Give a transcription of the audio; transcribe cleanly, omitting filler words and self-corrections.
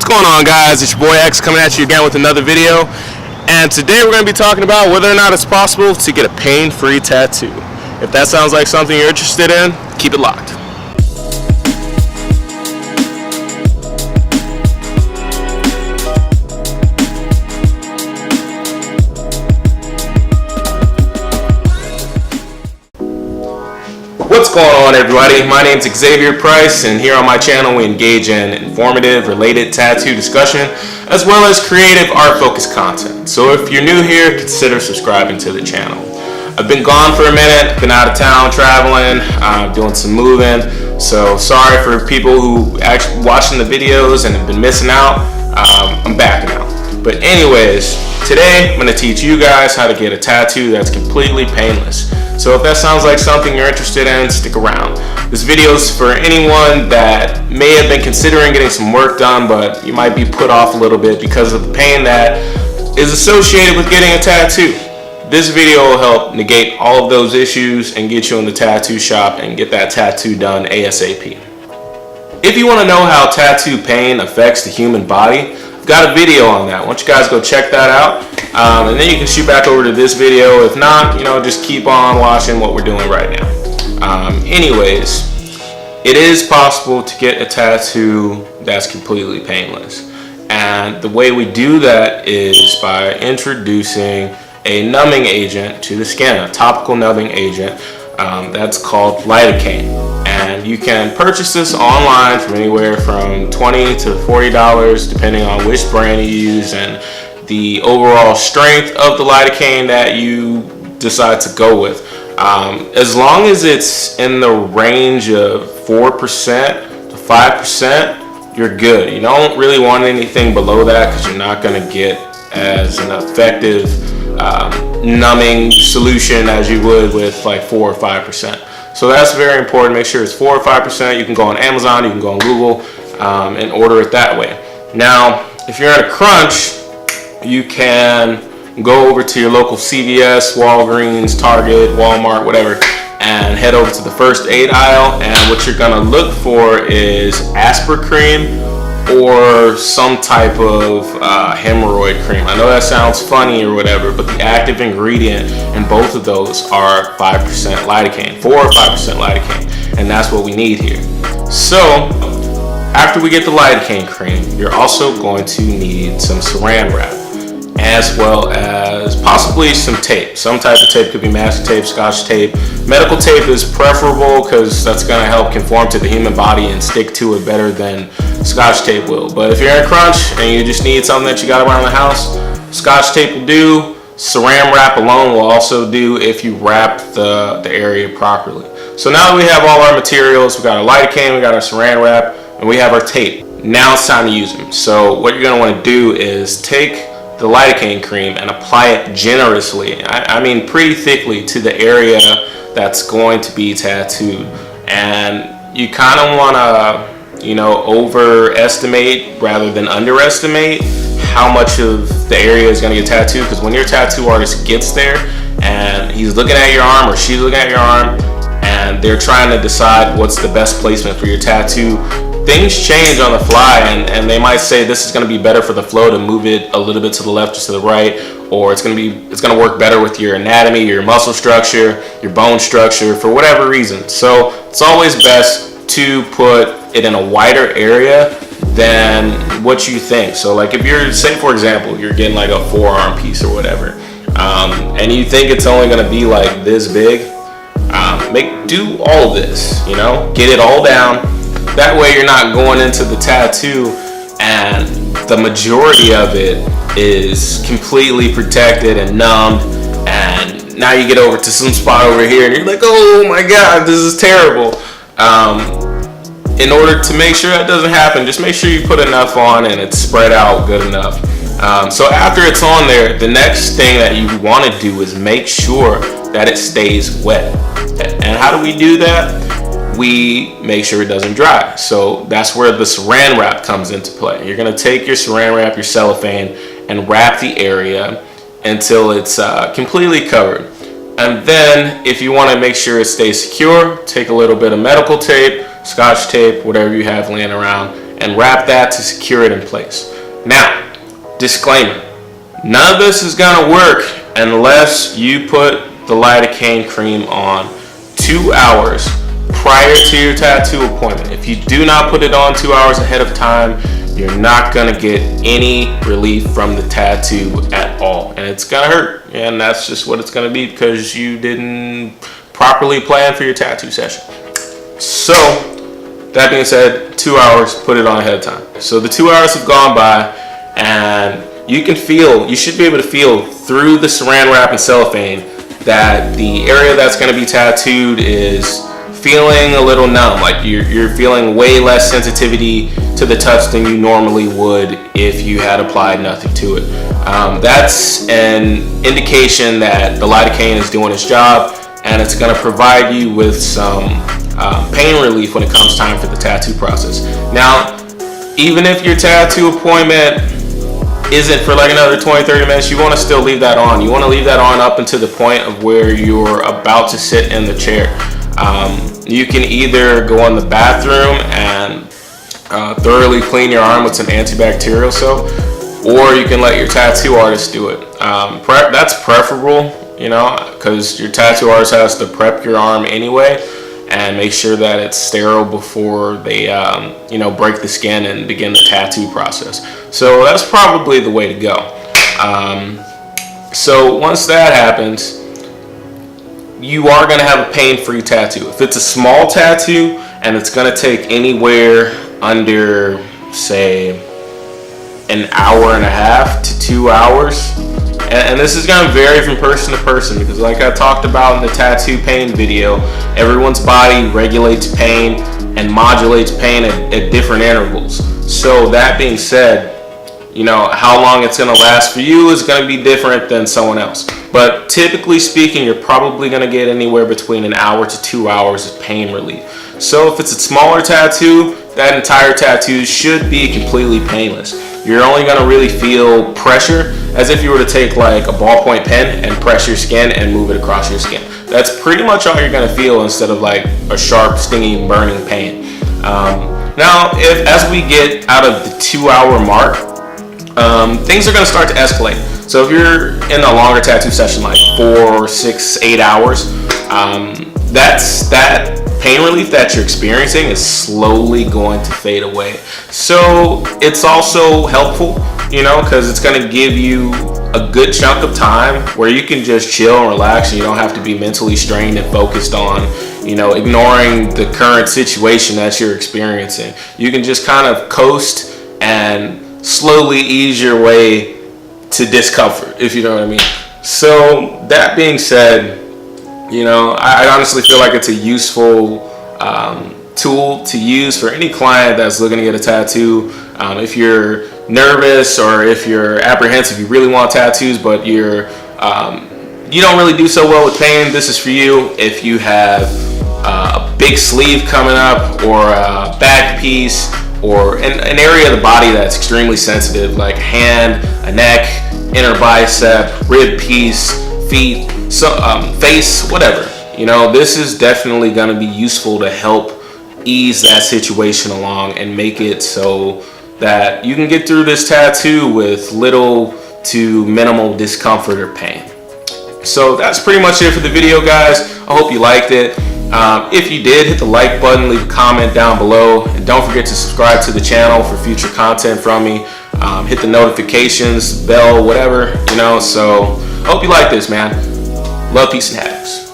going on, guys? It's your boy X coming at you again with another video, and today we're going to be talking about whether or not it's possible to get a pain-free tattoo. If that sounds like something you're interested in, keep it locked. What's going on, everybody? My name's Xavier Price, and here on my channel we engage in informative, related tattoo discussion, as well as creative art-focused content. So if you're new here, consider subscribing to the channel. I've been gone for a minute, been out of town traveling, doing some moving, so sorry for people who actually watching the videos and have been missing out. I'm back now. But anyways, today I'm going to teach you guys how to get a tattoo that's completely painless. So if that sounds like something you're interested in, stick around. This video is for anyone that may have been considering getting some work done, but you might be put off a little bit because of the pain that is associated with getting a tattoo. This video will help negate all of those issues and get you in the tattoo shop and get that tattoo done ASAP. If you want to know how tattoo pain affects the human body, I've got a video on that. Why don't you guys go check that out, and then you can shoot back over to this video. If not, just keep on watching what we're doing right now. Anyways, it is possible to get a tattoo that's completely painless, and the way we do that is by introducing a numbing agent to the skin, a topical numbing agent that's called lidocaine. And you can purchase this online from anywhere from $20 to $40 depending on which brand you use and the overall strength of the lidocaine that you decide to go with. As long as it's in the range of 4% to 5%, you're good. You don't really want anything below that because you're not going to get as an effective numbing solution as you would with like 4 or 5%. So that's very important. Make sure it's 4 or 5%. You can go on Amazon, you can go on Google, and order it that way. Now, if you're in a crunch, you can go over to your local CVS, Walgreens, Target, Walmart, whatever, and head over to the first aid aisle. And what you're gonna look for is Aspirin cream or some type of hemorrhoid cream. I know that sounds funny or whatever, but the active ingredient in both of those are 5% lidocaine, 4 or 5% lidocaine, and that's what we need here. So after we get the lidocaine cream, you're also going to need some saran wrap, as well as possibly some tape. Some type of tape, could be masking tape, scotch tape. Medical tape is preferable because that's going to help conform to the human body and stick to it better than scotch tape will. But if you're in a crunch and you just need something that you got around the house, scotch tape will do. Saran wrap alone will also do if you wrap the area properly. So now that we have all our materials, we got our lidocaine, we got our saran wrap, and we have our tape. Now it's time to use them. So what you're going to want to do is take the lidocaine cream and apply it generously, I mean pretty thickly, to the area that's going to be tattooed. And you kind of want to overestimate rather than underestimate how much of the area is going to get tattooed, because when your tattoo artist gets there and he's looking at your arm or she's looking at your arm and they're trying to decide what's the best placement for your tattoo, things change on the fly, and they might say this is going to be better for the flow to move it a little bit to the left or to the right, or it's going to work better with your anatomy, your muscle structure, your bone structure, for whatever reason. So it's always best to put it in a wider area than what you think. So like if you're, say for example, you're getting like a forearm piece or whatever, and you think it's only going to be like this big, do all of this, get it all down. That way you're not going into the tattoo and the majority of it is completely protected and numbed, and now you get over to some spot over here and you're like, oh my god, this is terrible. In order to make sure that doesn't happen, just make sure you put enough on and it's spread out good enough. So after it's on there, the next thing that you want to do is make sure that it stays wet. And how do we do that? We make sure it doesn't dry. So that's where the saran wrap comes into play. You're going to take your saran wrap, your cellophane, and wrap the area until it's completely covered. And then if you want to make sure it stays secure, take a little bit of medical tape, scotch tape, whatever you have laying around, and wrap that to secure it in place. Now, disclaimer, none of this is gonna work unless you put the lidocaine cream on 2 hours prior to your tattoo appointment. If you do not put it on 2 hours ahead of time, you're not gonna get any relief from the tattoo at all, and it's gonna hurt, and that's just what it's gonna be because you didn't properly plan for your tattoo session. So that being said, 2 hours, put it on ahead of time. So the 2 hours have gone by, and you should be able to feel through the saran wrap and cellophane that the area that's going to be tattooed is feeling a little numb, like you're feeling way less sensitivity to the touch than you normally would if you had applied nothing to it. That's an indication that the lidocaine is doing its job, and it's going to provide you with some pain relief when it comes time for the tattoo process. Now, even if your tattoo appointment isn't for like another 20-30 minutes, you want to still leave that on. You want to leave that on up until the point of where you're about to sit in the chair. You can either go in the bathroom and thoroughly clean your arm with some antibacterial soap, or you can let your tattoo artist do it. That's preferable, because your tattoo artist has to prep your arm anyway and make sure that it's sterile before they break the skin and begin the tattoo process. So that's probably the way to go. So once that happens, you are going to have a pain-free tattoo. If it's a small tattoo and it's going to take anywhere under, say, an hour and a half to 2 hours, and this is going to vary from person to person, because like I talked about in the tattoo pain video, everyone's body regulates pain and modulates pain at different intervals. So that being said, how long it's going to last for you is going to be different than someone else. But typically speaking, you're probably going to get anywhere between an hour to 2 hours of pain relief. So if it's a smaller tattoo, that entire tattoo should be completely painless. You're only going to really feel pressure as if you were to take like a ballpoint pen and press your skin and move it across your skin. That's pretty much all you're going to feel, instead of like a sharp, stinging, burning pain. Now, as we get out of the 2 hour mark, things are going to start to escalate. So if you're in a longer tattoo session, like 4, 6, 8 hours, that pain relief that you're experiencing is slowly going to fade away. So it's also helpful, because it's going to give you a good chunk of time where you can just chill and relax, and you don't have to be mentally strained and focused on, ignoring the current situation that you're experiencing. You can just kind of coast and slowly ease your way to discomfort, if you know what I mean. So that being said, I honestly feel like it's a useful tool to use for any client that's looking to get a tattoo. If you're nervous or if you're apprehensive, you really want tattoos, but you don't really do so well with pain, this is for you. If you have a big sleeve coming up, or a back piece, or an area of the body that's extremely sensitive, like hand, a neck, inner bicep, rib piece, feet, face, whatever. This is definitely going to be useful to help ease that situation along and make it so that you can get through this tattoo with little to minimal discomfort or pain. So that's pretty much it for the video, guys. I hope you liked it. If you did, hit the like button, leave a comment down below, and don't forget to subscribe to the channel for future content from me. Hit the notifications, bell, whatever, So I hope you like this, man. Love, peace, and happiness.